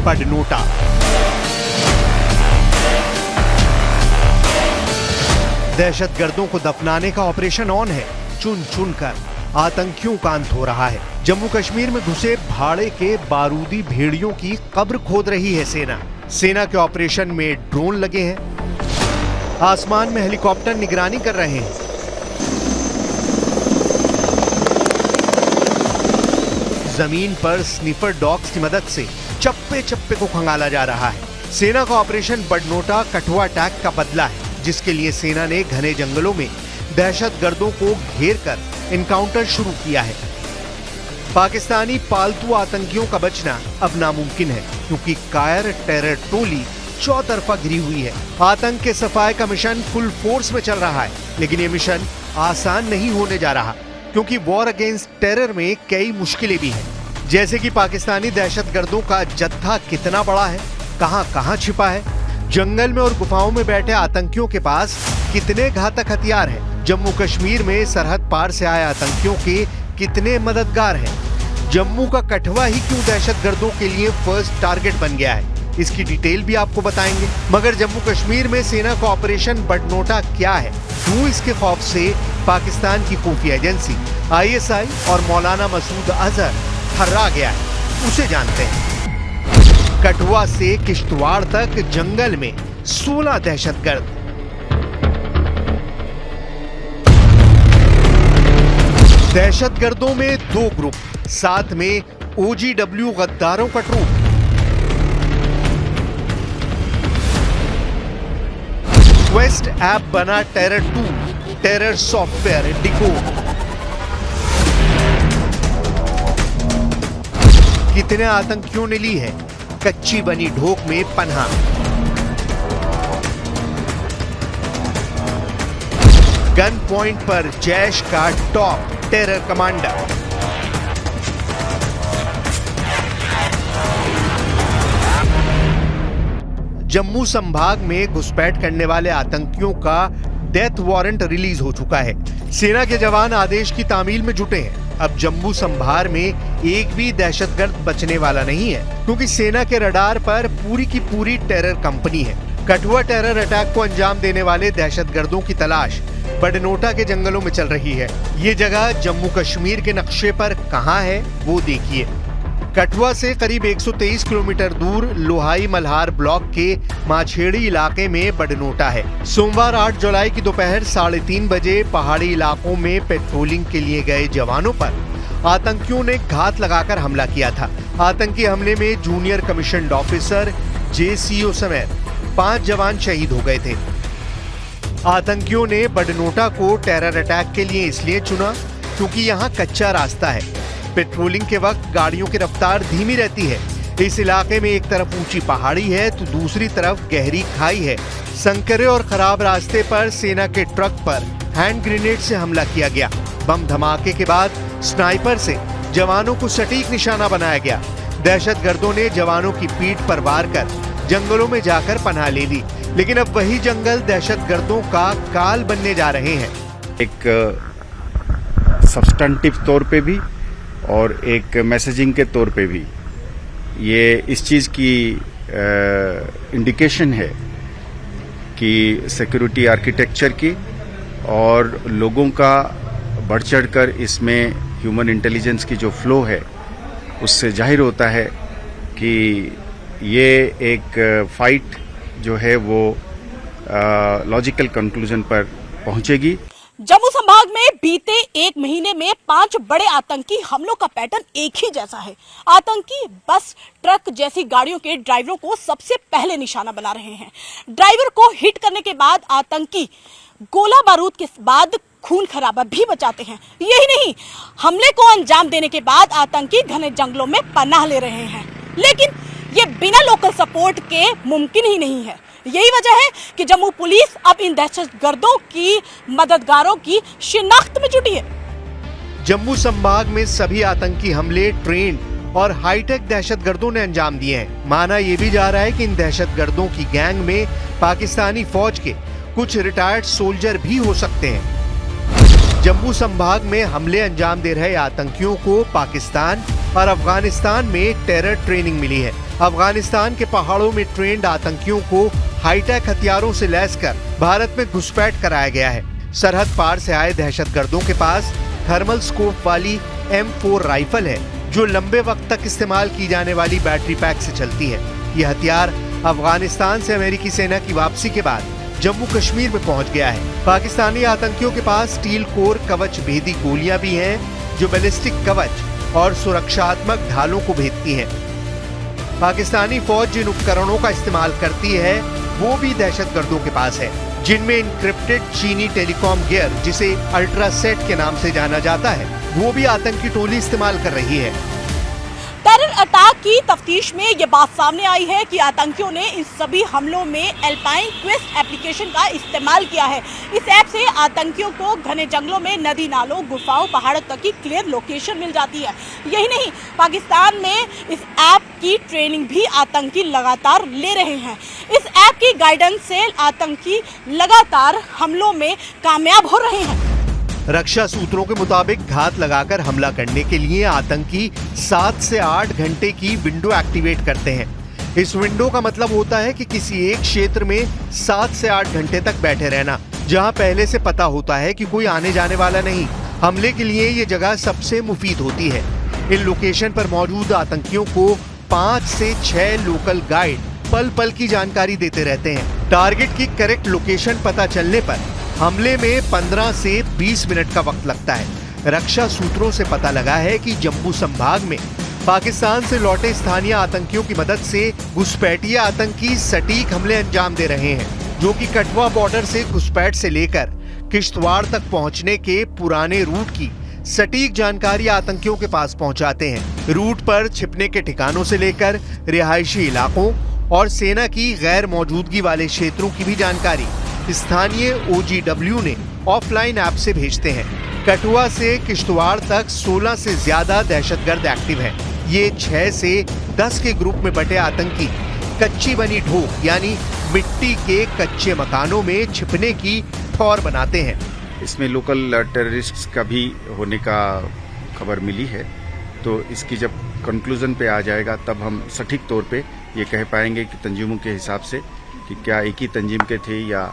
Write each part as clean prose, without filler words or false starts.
बडनोटा। दहशतगर्दों को दफनाने का operation on है। चुन चुन कर आतंकियों का अंत हो रहा है। जम्मू कश्मीर में घुसे भाड़े के बारूदी भेड़ियों की कब्र खोद रही है सेना। सेना के ऑपरेशन में ड्रोन लगे हैं। आसमान में हेलीकॉप्टर निगरानी कर रहे हैं। जमीन पर स्निफर डॉग्स की मदद से चप्पे चप्पे को खंगाला जा रहा है। सेना का ऑपरेशन बडनोटा कठुआ अटैक का बदला है, जिसके लिए सेना ने घने जंगलों में दहशतगर्दों को घेर कर एनकाउंटर शुरू किया है। पाकिस्तानी पालतू आतंकियों का बचना अब नामुमकिन है, क्योंकि कायर टेरर टोली चौतरफा घिरी हुई है। आतंक के सफाए का मिशन फुल फोर्स में चल रहा है, लेकिन ये मिशन आसान नहीं होने जा रहा, क्योंकि वॉर अगेंस्ट टेरर में कई मुश्किलें भी हैं। जैसे कि पाकिस्तानी दहशतगर्दों का जत्था कितना बड़ा है, कहां छिपा है, जंगल में और गुफाओं में बैठे आतंकियों के पास कितने घातक हथियार हैं, जम्मू कश्मीर में सरहद पार से आए आतंकियों के कितने मददगार हैं, जम्मू का कठुआ ही क्यों दहशतगर्दों के लिए फर्स्ट टारगेट बन गया है, इसकी डिटेल भी आपको बताएंगे। मगर जम्मू कश्मीर में सेना का ऑपरेशन बडनोटा क्या है, क्यों इसके खौफ से पाकिस्तान की खुफिया एजेंसी ISI और मौलाना मसूद अजहर थर्रा गया है, उसे जानते हैं। कठुआ से किश्तवाड़ तक जंगल में 16 दहशतगर्द। दहशतगर्दों में 2 ग्रुप, साथ में OGW गद्दारों का ट्रूप। क्वेस्ट ऐप बना terror tool, terror software decode. कितने आतंकियों ने ली है कच्ची बनी ढोक में पनाह। गन पॉइंट पर जैश का टॉप टेरर कमांडर। जम्मू संभाग में घुसपैठ करने वाले आतंकियों का डेथ वारंट रिलीज हो चुका है। सेना के जवान आदेश की तामील में जुटे हैं। अब जम्मू संभाग में एक भी दहशतगर्द बचने वाला नहीं है, क्योंकि सेना के रडार पर पूरी की पूरी टेरर कंपनी है। कठुआ टेरर अटैक को अंजाम देने वाले दहशतगर्दों की तलाश बडनोटा के जंगलों में चल रही है। ये जगह जम्मू कश्मीर के नक्शे पर कहां है वो देखिए। कठुआ से करीब 123 किलोमीटर दूर लोहाई मल्हार ब्लॉक के माछेड़ी इलाके में बडनोटा है। सोमवार 8 जुलाई की दोपहर 3:30 बजे पहाड़ी इलाकों में पेट्रोलिंग के लिए गए जवानों पर आतंकियों ने घात लगाकर हमला किया था। आतंकी हमले में जूनियर कमीशन्ड ऑफिसर JCO समेत 5 जवान शहीद हो गए थे। आतंकियों ने बडनोटा को टेरर अटैक के लिए इसलिए चुना क्योंकि यहाँ कच्चा रास्ता है। पेट्रोलिंग के वक्त गाड़ियों की रफ्तार धीमी रहती है। इस इलाके में एक तरफ ऊंची पहाड़ी है तो दूसरी तरफ गहरी खाई है। संकरे और खराब रास्ते पर सेना के ट्रक पर हैंड ग्रेनेड से हमला किया गया। बम धमाके के बाद स्नाइपर से जवानों को सटीक निशाना बनाया गया। दहशतगर्दों ने जवानों की पीठ पर वार कर जंगलों में जाकर पनाह ले ली, लेकिन अब वही जंगल दहशतगर्दों का काल बनने जा रहे हैं। एक सब्सटेंटिव तौर पे भी और एक मैसेजिंग के तौर पे भी ये इस चीज़ की इंडिकेशन है कि सिक्योरिटी आर्किटेक्चर की और लोगों का बढ़ चढ़कर इसमें ह्यूमन इंटेलिजेंस की जो फ्लो है उससे जाहिर होता है कि ये एक फाइट जो है वो लॉजिकल कंक्लूजन पर पहुंचेगी। जम्मू संभाग में बीते 1 महीने में 5 बड़े आतंकी हमलों का पैटर्न एक ही जैसा है। आतंकी बस ट्रक जैसी गाड़ियों के ड्राइवरों को सबसे पहले निशाना बना रहे हैं। ड्राइवर को हिट करने के बाद आतंकी गोला बारूद के बाद खून खराबा भी बचाते हैं। यही नहीं, हमले को अंजाम देने के बाद आतंकी घने जंगलों में पनाह ले रहे हैं, लेकिन ये बिना लोकल सपोर्ट के मुमकिन ही नहीं है। यही वजह है कि जम्मू पुलिस अब इन दहशतगर्दों की मददगारों की शिनाख्त में जुटी है। जम्मू संभाग में सभी आतंकी हमले ट्रेन और हाईटेक दहशतगर्दों ने अंजाम दिए हैं। माना यह भी जा रहा है कि इन दहशतगर्दों की गैंग में पाकिस्तानी फौज के कुछ रिटायर्ड सोल्जर भी हो सकते हैं। जम्मू संभाग में हमले अंजाम दे रहे आतंकियों को पाकिस्तान और अफगानिस्तान में टेरर ट्रेनिंग मिली है। अफगानिस्तान के पहाड़ों में ट्रेंड आतंकियों को हाईटेक हथियारों से लैस कर भारत में घुसपैठ कराया गया है। सरहद पार से आए दहशतगर्दों के पास थर्मल स्कोप वाली M4 राइफल है, जो लंबे वक्त तक इस्तेमाल की जाने वाली बैटरी पैक से चलती है। यह हथियार अफगानिस्तान से अमेरिकी सेना की वापसी के बाद जम्मू कश्मीर में पहुंच गया है। पाकिस्तानी आतंकियों के पास स्टील कोर कवच भेदी गोलियां भी हैं, जो बैलिस्टिक कवच और सुरक्षात्मक ढालों को भेदती हैं। पाकिस्तानी फौज जिन उपकरणों का इस्तेमाल करती है वो भी दहशतगर्दों के पास है, जिनमें इंक्रिप्टेड चीनी टेलीकॉम गियर, जिसे अल्ट्रासेट के नाम से जाना जाता है, वो भी आतंकी टोली इस्तेमाल कर रही है। टेरर अटैक की तफ्तीश में ये बात सामने आई है कि आतंकियों ने इन सभी हमलों में एल्पाइन क्वेस्ट एप्लीकेशन का इस्तेमाल किया है। इस ऐप से आतंकियों को घने जंगलों में नदी नालों, गुफाओं, पहाड़ों तक की क्लियर लोकेशन मिल जाती है। यही नहीं, पाकिस्तान में इस ऐप की ट्रेनिंग भी आतंकी लगातार ले रहे हैं। इस ऐप की गाइडेंस से आतंकी लगातार हमलों में कामयाब हो रहे हैं। रक्षा सूत्रों के मुताबिक घात लगाकर हमला करने के लिए आतंकी 7 से 8 घंटे की विंडो एक्टिवेट करते हैं। इस विंडो का मतलब होता है कि किसी एक क्षेत्र में 7 से 8 घंटे तक बैठे रहना, जहां पहले से पता होता है कि कोई आने जाने वाला नहीं। हमले के लिए ये जगह सबसे मुफीद होती है। इन लोकेशन पर मौजूद आतंकियों को 5 से 6 लोकल गाइड पल पल की जानकारी देते रहते हैं। टारगेट की करेक्ट लोकेशन पता चलने पर हमले में 15 से 20 मिनट का वक्त लगता है। रक्षा सूत्रों से पता लगा है कि जम्मू संभाग में पाकिस्तान से लौटे स्थानीय आतंकियों की मदद से घुसपैठिए आतंकी सटीक हमले अंजाम दे रहे हैं, जो कि कठुआ बॉर्डर से घुसपैठ से लेकर किश्तवाड़ तक पहुंचने के पुराने रूट की सटीक जानकारी आतंकियों के पास पहुंचाते हैं। रूट पर छिपने के ठिकानों से लेकर रिहायशी इलाकों और सेना की गैर मौजूदगी वाले क्षेत्रों की भी जानकारी स्थानीय OGW ने ऑफलाइन ऐप से भेजते हैं। कठुआ से किश्तवाड़ तक 16 से ज्यादा दहशतगर्द एक्टिव हैं। ये 6 से 10 के ग्रुप में बटे आतंकी कच्ची बनी ढोक यानी मिट्टी के कच्चे मकानों में छिपने की ठौर बनाते हैं। इसमें लोकल टेररिस्ट्स का भी होने का खबर मिली है, तो इसकी जब कंक्लूजन पे आ जाएगा तब हम सटीक तौर पे ये कह पाएंगे कि तंजीमों के हिसाब से कि क्या एक ही तंजीम के थे या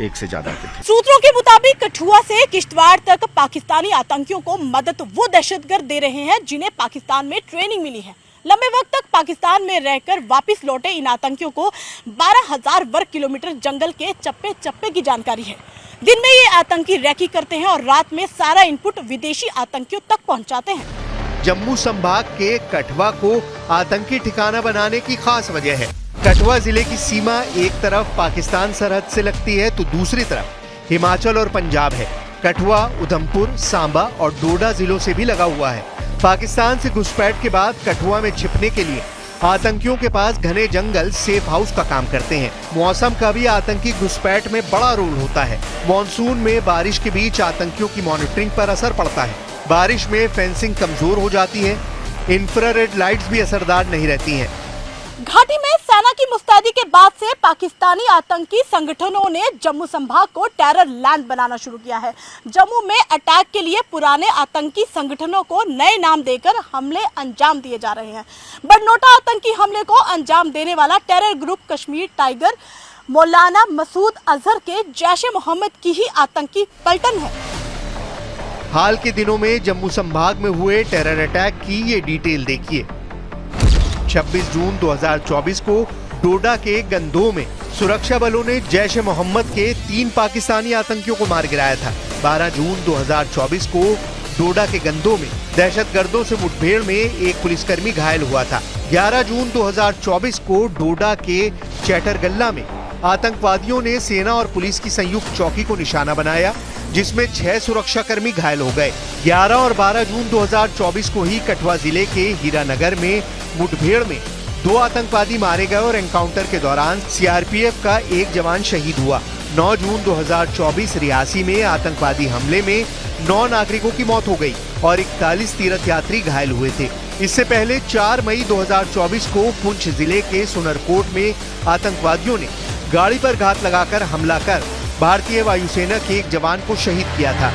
एक से ज्यादा के थे। सूत्रों के मुताबिक कठुआ से किश्तवाड़ तक पाकिस्तानी आतंकियों को मदद वो दहशतगर्द दे रहे हैं जिन्हें पाकिस्तान में ट्रेनिंग मिली है। लंबे वक्त तक पाकिस्तान में रहकर वापस लौटे इन आतंकियों को 12,000 वर्ग किलोमीटर जंगल के चप्पे चप्पे की जानकारी है। दिन में ये आतंकी रैकी करते हैं और रात में सारा इनपुट विदेशी आतंकियों तक पहुंचाते हैं। जम्मू संभाग के कठुआ को आतंकी ठिकाना बनाने की खास वजह है। कठुआ जिले की सीमा एक तरफ पाकिस्तान सरहद से लगती है तो दूसरी तरफ हिमाचल और पंजाब है। कठुआ, उधमपुर, सांबा और डोडा जिलों से भी लगा हुआ है। पाकिस्तान से घुसपैठ के बाद कठुआ में छिपने के लिए आतंकियों के पास घने जंगल सेफ हाउस का काम करते हैं। मौसम का भी आतंकी घुसपैठ में बड़ा रोल होता है। मानसून में बारिश के बीच आतंकियों की मॉनिटरिंग पर असर पड़ता है। बारिश में फेंसिंग कमजोर हो जाती है, इंफ्रारेड लाइट्स भी असरदार नहीं रहती हैं। घाटी में सेना की मुस्तैदी के बाद से पाकिस्तानी आतंकी संगठनों ने जम्मू संभाग को टेरर लैंड बनाना शुरू किया है। जम्मू में अटैक के लिए पुराने आतंकी संगठनों को नए नाम देकर हमले अंजाम दिए जा रहे हैं। बड़नोटा आतंकी हमले को अंजाम देने वाला टेरर ग्रुप कश्मीर टाइगर मौलाना मसूद अजहर के जैश-ए-मोहम्मद की ही आतंकी पलटन है। हाल के दिनों में जम्मू संभाग में हुए टेरर अटैक की ये डिटेल देखिए। 26 जून 2024 को डोडा के गंदोह में सुरक्षा बलों ने जैश-ए-मोहम्मद के 3 पाकिस्तानी आतंकियों को मार गिराया था। 12 जून 2024 को डोडा के गंदोह में दहशतगर्दों से मुठभेड़ में एक पुलिसकर्मी घायल हुआ था। 11 जून 2024 को डोडा के चैटरगल्ला में आतंकवादियों ने सेना और पुलिस की संयुक्त चौकी को निशाना बनाया, जिसमें 6 सुरक्षाकर्मी घायल हो गए। 11 और 12 जून 2024 को ही कठुआ जिले के हीरानगर में मुठभेड़ में 2 आतंकवादी मारे गए और एनकाउंटर के दौरान सीआरपीएफ का एक जवान शहीद हुआ। 9 जून 2024 रियासी में आतंकवादी हमले में 9 नागरिकों की मौत हो गई और 41 तीर्थयात्री घायल हुए थे। इससे पहले 4 मई 2024 को पुंछ जिले के सुनरकोट में आतंकवादियों ने गाड़ी पर घात लगाकर हमला कर भारतीय वायुसेना के एक जवान को शहीद किया था।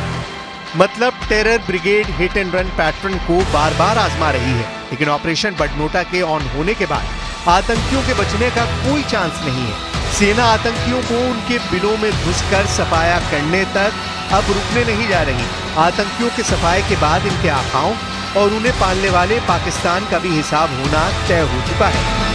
मतलब terror brigade hit and run pattern को बार बार आजमा रही है। लेकिन ऑपरेशन बटनोटा के ऑन होने के बाद आतंकियों के बचने का कोई चांस नहीं है। सेना आतंकियों को उनके बिलों में घुसकर सफाया करने तक अब रुकने नहीं जा रही। आतंकियों के सफाए के बाद इनके आकाओं और उन्हें पालने वाले पाकिस्तान का भी हिसाब होना तय हो चुका है।